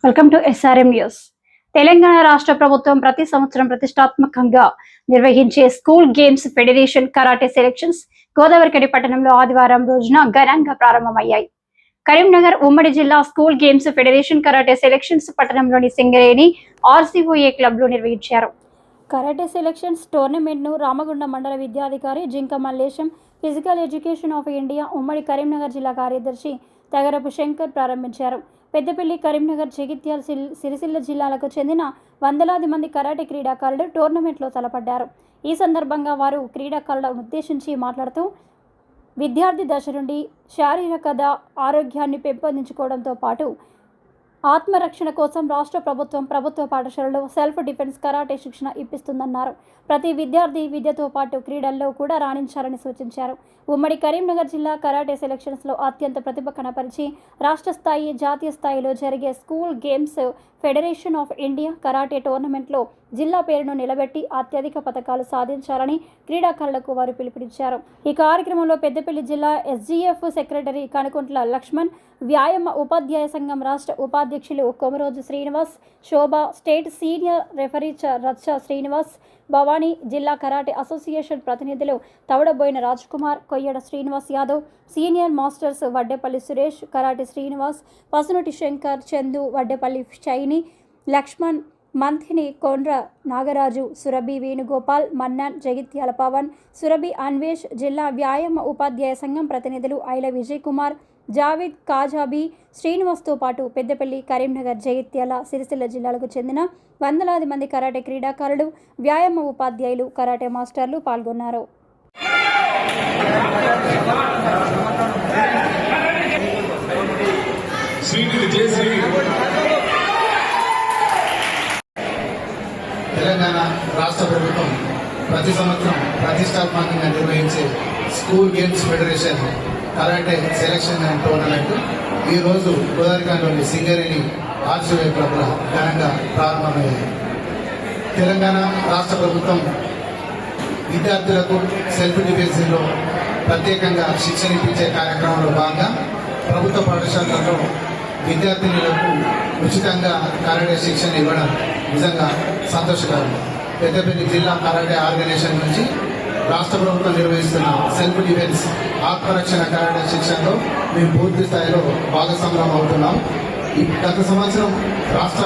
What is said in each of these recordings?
Welcome to SRM news. Telangana రాష్ట్ర ప్రభుత్వం ప్రతి సంవత్సరం ప్రతిష్టాత్మకంగా నిర్వహించే school games federation karate selections Godavarikhani పట్టణంలో ఆదివారం రోజున ఘనంగా ప్రారంభమయ్యాయి. కరీంనగర్ ఉమ్మడి జిల్లా school games federation karate selections పట్టణంలోని సింగరేణి RCOA క్లబ్ లో నిర్వహించారు. కరాటే సెలక్షన్స్ టోర్నమెంట్ ను రామగుండం మండల విద్యాధికారి జింక Mallesham, physical education of India ఉమ్మడి కరీంనగర్ జిల్లా కార్యదర్శి తగరపు శంకర్ ప్రారంభించారు. పెద్దపల్లి, కరీంనగర్, జగిత్యాల, సిరిసిల్ల జిల్లాలకు చెందిన వందలాది మంది కరాటే క్రీడాకారులు టోర్నమెంట్లో తలపడ్డారు. ఈ సందర్భంగా వారు క్రీడాకారులను ఉద్దేశించి మాట్లాడుతూ విద్యార్థి దశ నుండి శారీరక ఆరోగ్యాన్ని పెంపొందించుకోవడంతో పాటు ఆత్మరక్షణ కోసం రాష్ట్ర ప్రభుత్వ పాఠశాలలో సెల్ఫ్ డిఫెన్స్ కరాటే శిక్షణ ఇప్పిస్తుందన్నారు. ప్రతి విద్యార్థి విద్యతో పాటు క్రీడల్లో కూడా రాణించాలని సూచించారు. ఉమ్మడి కరీంనగర్ జిల్లా కరాటే సెలక్షన్స్లో అత్యంత ప్రతిభ కనపరిచి రాష్ట్ర స్థాయి, జాతీయ స్థాయిలో జరిగే school games federation of India karate టోర్నమెంట్లో జిల్లా పేరును నిలబెట్టి అత్యధిక పథకాలు సాధించాలని క్రీడాకారులకు వారు పిలుపునిచ్చారు. ఈ కార్యక్రమంలో పెద్దపల్లి జిల్లా SGF సెక్రటరీ కనుకుంట్ల లక్ష్మణ్, వ్యాయామ ఉపాధ్యాయ సంఘం రాష్ట్ర ఉపాధ్యక్షులు Komaroju Srinivas, Shobha, state senior referee Racha Srinivas, Bhavani, జిల్లా కరాటే అసోసియేషన్ ప్రతినిధులు Tavadaboina Rajkumar, Koyyada Srinivas Yadav, senior masters Vaddepalli Suresh, karate Srinivas, Pasunati Shankar, Chandu, Vaddepalli Shaini, Laxman, Manthini, Kondra Nagaraju, Surabhi Venugopal, Mannan, Jagtial Pavan, Surabhi Anvesh, జిల్లా వ్యాయామ ఉపాధ్యాయ సంఘం ప్రతినిధులు ఐల విజయ్ కుమార్, జావేద్, కాజాబీ, శ్రీనివాస్తో పాటు పెద్దపల్లి, కరీంనగర్, జగిత్యాల, సిరిసిల్ల జిల్లాలకు చెందిన వందలాది మంది కరాటే క్రీడాకారులు, వ్యాయామ ఉపాధ్యాయులు, కరాటే మాస్టర్లు పాల్గొన్నారు. తెలంగాణ రాష్ట్ర ప్రభుత్వం ప్రతి సంవత్సరం ప్రతిష్టాత్మకంగా నిర్వహించే school games federation karate selection and tournament ఈరోజు గోదావరిఖనిలోని సింగరేణి RCOA క్లబ్లో ఘనంగా ప్రారంభమయ్యాయి. తెలంగాణ రాష్ట్ర ప్రభుత్వం విద్యార్థులకు సెల్ఫ్ డిఫెన్స్లో ప్రత్యేకంగా శిక్షణ ఇప్పించే కార్యక్రమంలో భాగంగా ప్రభుత్వ పాఠశాలల్లో విద్యార్థినులకు ఉచితంగా కరాటే శిక్షణ ఇవ్వడం నిజంగా సంతోషకరం. పెద్దపల్లి జిల్లా కరాటే ఆర్గనైజేషన్ నుంచి రాష్ట్ర ప్రభుత్వం నిర్వహిస్తున్న సెల్ఫ్ డిఫెన్స్ ఆత్మరక్షణ కరాటే శిక్షణలో మేము పూర్తి స్థాయిలో భాగస్వామ్యం అవుతున్నాం. గత సంవత్సరం రాష్ట్ర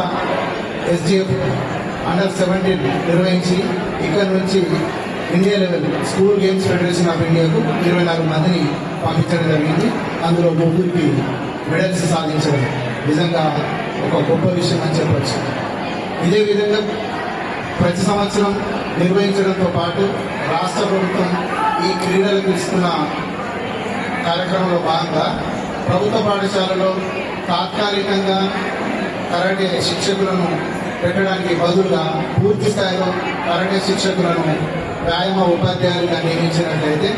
SGF Under-17 నిర్వహించి ఇక్కడ నుంచి India level school games federation of ఇండియాకు 24 మందిని పంపించడం జరిగింది. అందులో 3 మెడల్స్ సాధించడం నిజంగా ఒక గొప్ప విషయం అని చెప్పచ్చు. ఇదే విధంగా ప్రతి సంవత్సరం నిర్వహించడంతో పాటు రాష్ట్ర ప్రభుత్వం ఈ క్రీడలకు ఇస్తున్న కార్యక్రమంలో భాగంగా ప్రభుత్వ పాఠశాలలో తాత్కాలికంగా కరాటే శిక్షకులను పెట్టడానికి బదులుగా పూర్తి స్థాయిలో కరాటే శిక్షకులను వ్యాయామ ఉపాధ్యాయులుగా నియమించినట్లయితే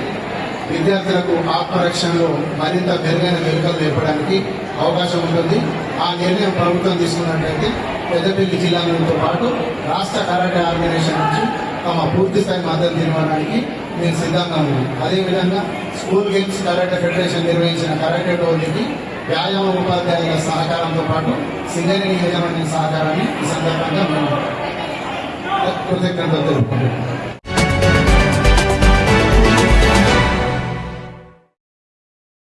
విద్యార్థులకు ఆత్మరక్షణలో మరింత మెరుగైన మెరుగుదల ఏర్పడడానికి అవకాశం ఉంటుంది. ఆ నిర్ణయం ప్రభుత్వం తీసుకున్నట్లయితే పెద్దపల్లి జిల్లాలతో పాటు రాష్ట్ర కరాటే ఆర్గనైజేషన్ నుంచి తమ పూర్తి స్థాయి మద్దతు ఇవ్వడానికి నేను సిద్ధంగా ఉన్నాను. అదేవిధంగా స్కూల్ గేమ్స్ కరాటే ఫెడరేషన్ నిర్వహించిన కరాటే టోర్నీకి వ్యాయామ ఉపాధ్యాయుల సహకారంతో పాటు సింగరేణి యాజమాన్య సహకారాన్ని ఈ సందర్భంగా మేము కృతజ్ఞతలు తెలుపుకుంటున్నాం.